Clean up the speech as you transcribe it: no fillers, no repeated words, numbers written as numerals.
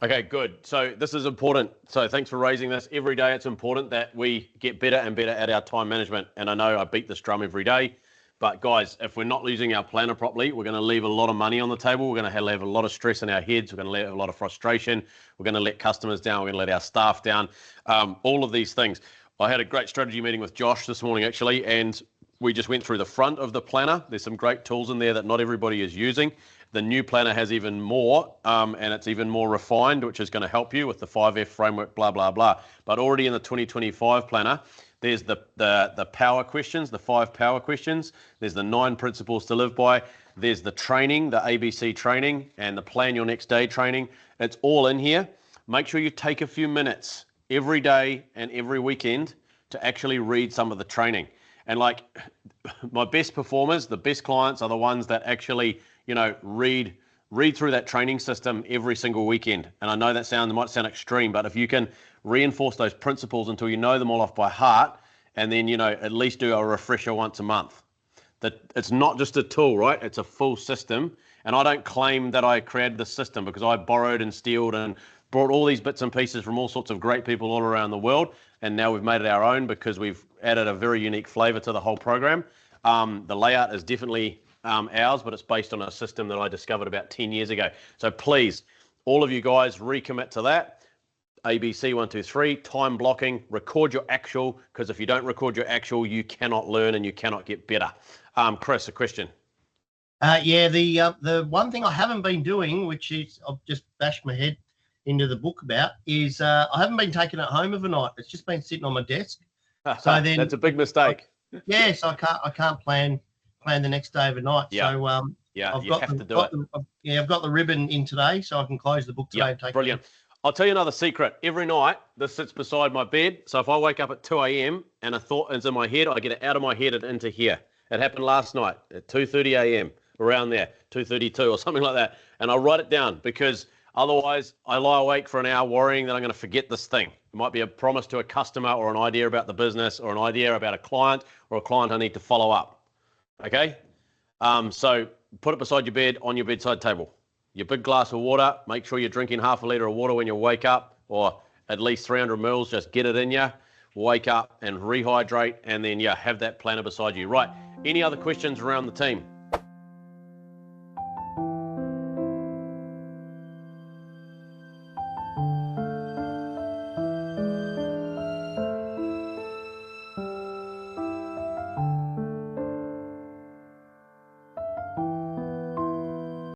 Okay, good. So this is important. So thanks for raising this. Every day it's important that we get better and better at our time management. And I know I beat this drum every day, but guys, if we're not using our planner properly, we're going to leave a lot of money on the table. We're going to have a lot of stress in our heads. We're going to have a lot of frustration. We're going to let customers down. We're going to let our staff down. All of these things. I had a great strategy meeting with Josh this morning, actually, and we just went through the front of the planner. There's some great tools in there that not everybody is using. The new planner has even more, and it's even more refined, which is going to help you with the 5F framework, blah, blah, blah. But already in the 2025 planner, there's the power questions, the 5 power questions. There's the 9 principles to live by. There's the training, the ABC training, and the plan your next day training. It's all in here. Make sure you take a few minutes every day and every weekend to actually read some of the training. And like my best performers, the best clients are the ones that actually, read through that training system every single weekend. And I know that might sound extreme, but if you can reinforce those principles until you know them all off by heart, and then, at least do a refresher once a month. That it's not just a tool, right? It's a full system. And I don't claim that I created the system, because I borrowed and stealed and brought all these bits and pieces from all sorts of great people all around the world. And now we've made it our own because we've added a very unique flavor to the whole program. The layout is definitely ours, but it's based on a system that I discovered about 10 years ago. So please, all of you guys, recommit to that. ABC 1, 2, 3, time blocking, record your actual, because if you don't record your actual, you cannot learn and you cannot get better. Chris, a question. The one thing I haven't been doing, which is I've just bashed my head into the book about, is I haven't been taking it home overnight. It's just been sitting on my desk. So then that's a big mistake. Yes, I can't plan the next day overnight. Yeah. So I've got the ribbon in today, so I can close the book today and take brilliant. I'll tell you another secret. Every night, this sits beside my bed. So if I wake up at 2 a.m. and a thought is in my head, I get it out of my head and into here. It happened last night at 2:30 a.m., around there, 2:32 or something like that. And I write it down, because otherwise I lie awake for an hour worrying that I'm going to forget this thing. It might be a promise to a customer, or an idea about the business, or an idea about a client, or a client I need to follow up. Okay? So put it beside your bed, on your bedside table. Your big glass of water, make sure you're drinking half a litre of water when you wake up, or at least 300 mils, just get it in you. Wake up and rehydrate, and then have that planner beside you. Right, any other questions around the team?